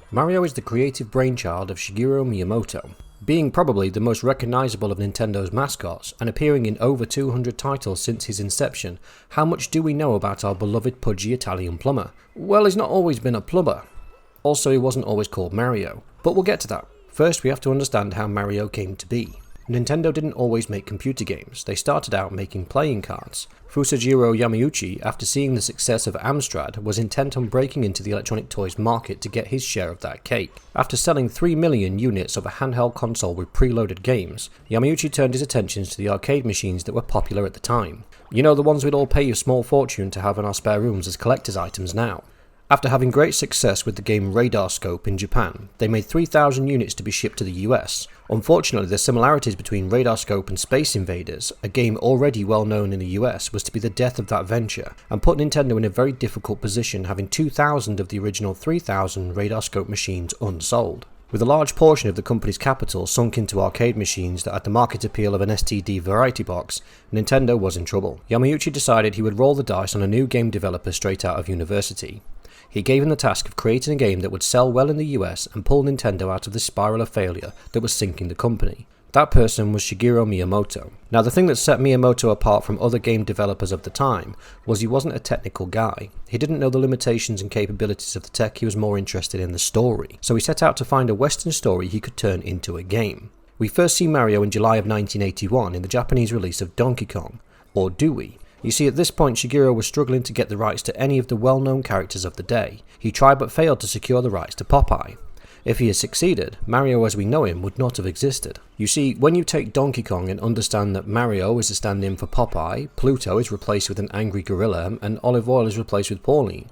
Mario is the creative brainchild of Shigeru Miyamoto. Being probably the most recognisable of Nintendo's mascots and appearing in over 200 titles since his inception, how much do we know about our beloved pudgy Italian plumber? Well, he's not always been a plumber. Also, he wasn't always called Mario, but we'll get to that. First, we have to understand how Mario came to be. Nintendo didn't always make computer games, they started out making playing cards. Fusajiro Yamauchi, after seeing the success of Amstrad, was intent on breaking into the electronic toys market to get his share of that cake. After selling 3 million units of a handheld console with preloaded games, Yamauchi turned his attentions to the arcade machines that were popular at the time. You know, the ones we'd all pay a small fortune to have in our spare rooms as collector's items now. After having great success with the game Radar Scope in Japan, they made 3,000 units to be shipped to the US. Unfortunately, the similarities between Radar Scope and Space Invaders, a game already well known in the US, was to be the death of that venture, and put Nintendo in a very difficult position, having 2,000 of the original 3,000 Radar Scope machines unsold. With a large portion of the company's capital sunk into arcade machines that had the market appeal of an STD variety box, Nintendo was in trouble. Yamauchi decided he would roll the dice on a new game developer straight out of university. He gave him the task of creating a game that would sell well in the US and pull Nintendo out of the spiral of failure that was sinking the company. That person was Shigeru Miyamoto. Now, the thing that set Miyamoto apart from other game developers of the time was he wasn't a technical guy. He didn't know the limitations and capabilities of the tech, he was more interested in the story. So he set out to find a Western story he could turn into a game. We first see Mario in July of 1981 in the Japanese release of Donkey Kong. Or do we? You see, at this point Shigeru was struggling to get the rights to any of the well-known characters of the day. He tried but failed to secure the rights to Popeye. If he had succeeded, Mario as we know him would not have existed. You see, when you take Donkey Kong and understand that Mario is a stand-in for Popeye, Pluto is replaced with an angry gorilla, and Olive Oyl is replaced with Pauline,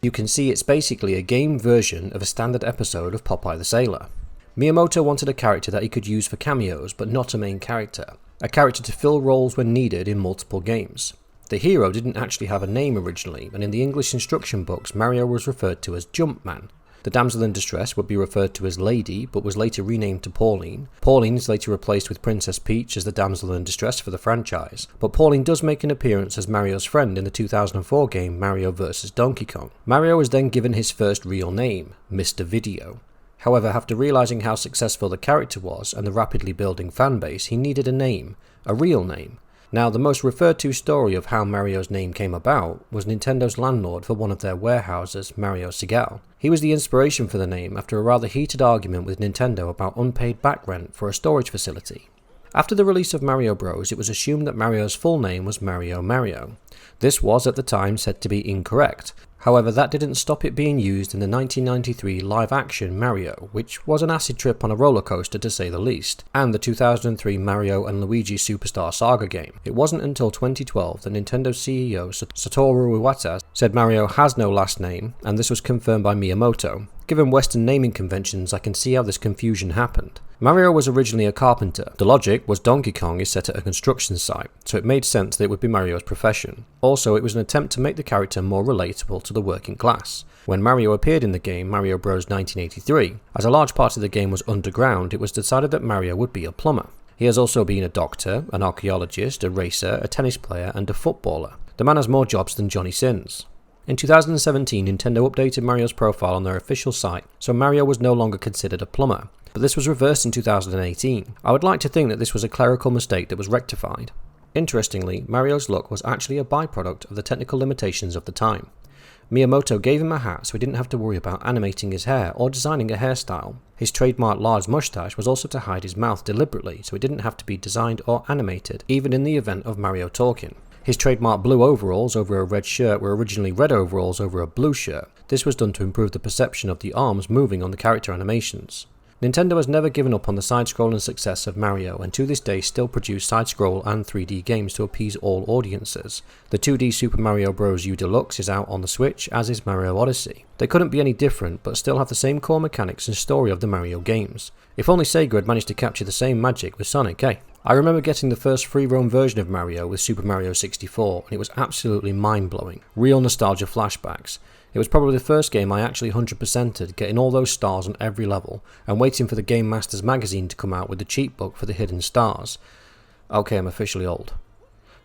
you can see it's basically a game version of a standard episode of Popeye the Sailor. Miyamoto wanted a character that he could use for cameos, but not a main character. A character to fill roles when needed in multiple games. The hero didn't actually have a name originally, and in the English instruction books Mario was referred to as Jumpman. The damsel in distress would be referred to as Lady, but was later renamed to Pauline. Pauline is later replaced with Princess Peach as the damsel in distress for the franchise, but Pauline does make an appearance as Mario's friend in the 2004 game Mario vs Donkey Kong. Mario is then given his first real name, Mr. Video. However, after realising how successful the character was and the rapidly building fanbase, he needed a name, a real name. Now, the most referred to story of how Mario's name came about was Nintendo's landlord for one of their warehouses, Mario Segal. He was the inspiration for the name after a rather heated argument with Nintendo about unpaid back rent for a storage facility. After the release of Mario Bros, it was assumed that Mario's full name was Mario Mario. This was at the time said to be incorrect. However, that didn't stop it being used in the 1993 live-action Mario, which was an acid trip on a roller coaster to say the least, and the 2003 Mario and Luigi Superstar Saga game. It wasn't until 2012 that Nintendo CEO Satoru Iwata said Mario has no last name, and this was confirmed by Miyamoto. Given Western naming conventions, I can see how this confusion happened. Mario was originally a carpenter. The logic was Donkey Kong is set at a construction site, so it made sense that it would be Mario's profession. Also, it was an attempt to make the character more relatable to the working class. When Mario appeared in the game Mario Bros 1983, as a large part of the game was underground, it was decided that Mario would be a plumber. He has also been a doctor, an archaeologist, a racer, a tennis player, and a footballer. The man has more jobs than Johnny Sins. In 2017, Nintendo updated Mario's profile on their official site, so Mario was no longer considered a plumber. But this was reversed in 2018. I would like to think that this was a clerical mistake that was rectified. Interestingly, Mario's look was actually a byproduct of the technical limitations of the time. Miyamoto gave him a hat so he didn't have to worry about animating his hair or designing a hairstyle. His trademark large moustache was also to hide his mouth deliberately so it didn't have to be designed or animated, even in the event of Mario talking. His trademark blue overalls over a red shirt were originally red overalls over a blue shirt. This was done to improve the perception of the arms moving on the character animations. Nintendo has never given up on the side-scrolling success of Mario and to this day still produce side-scroll and 3D games to appease all audiences. The 2D Super Mario Bros. U Deluxe is out on the Switch, as is Mario Odyssey. They couldn't be any different, but still have the same core mechanics and story of the Mario games. If only Sega had managed to capture the same magic with Sonic, eh? I remember getting the first free roam version of Mario with Super Mario 64, and it was absolutely mind-blowing. Real nostalgia flashbacks. It was probably the first game I actually 100%ed, getting all those stars on every level, and waiting for the Game Masters magazine to come out with the cheat book for the hidden stars. Okay, I'm officially old.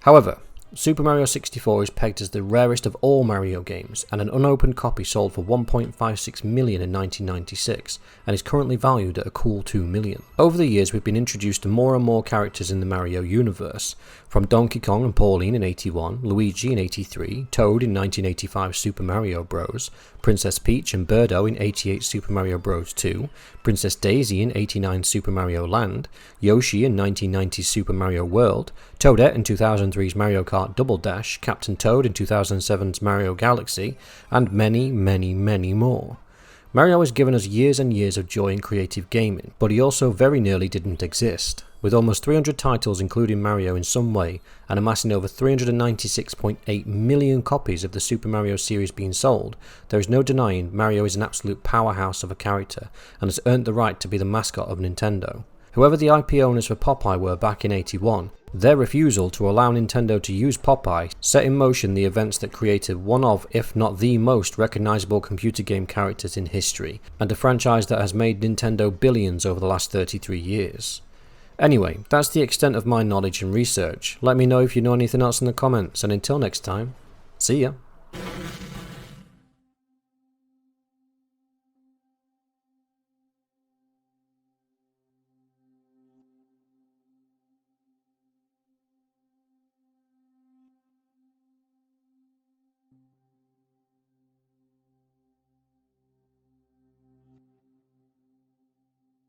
However, Super Mario 64 is pegged as the rarest of all Mario games, and an unopened copy sold for $1.56 million in 1996, and is currently valued at a cool $2 million. Over the years we've been introduced to more and more characters in the Mario universe, from Donkey Kong and Pauline in 81, Luigi in 83, Toad in 1985 Super Mario Bros., Princess Peach and Birdo in 88 Super Mario Bros. 2, Princess Daisy in 89 Super Mario Land, Yoshi in 1990's Super Mario World, Toadette in 2003's Mario Kart Double Dash, Captain Toad in 2007's Mario Galaxy, and many, many, many more. Mario has given us years and years of joy in creative gaming, but he also very nearly didn't exist. With almost 300 titles including Mario in some way, and amassing over 396.8 million copies of the Super Mario series being sold, there is no denying Mario is an absolute powerhouse of a character, and has earned the right to be the mascot of Nintendo. Whoever the IP owners for Popeye were back in 81, their refusal to allow Nintendo to use Popeye set in motion the events that created one of, if not the most recognisable computer game characters in history, and a franchise that has made Nintendo billions over the last 33 years. Anyway, that's the extent of my knowledge and research. Let me know if you know anything else in the comments, and until next time, see ya.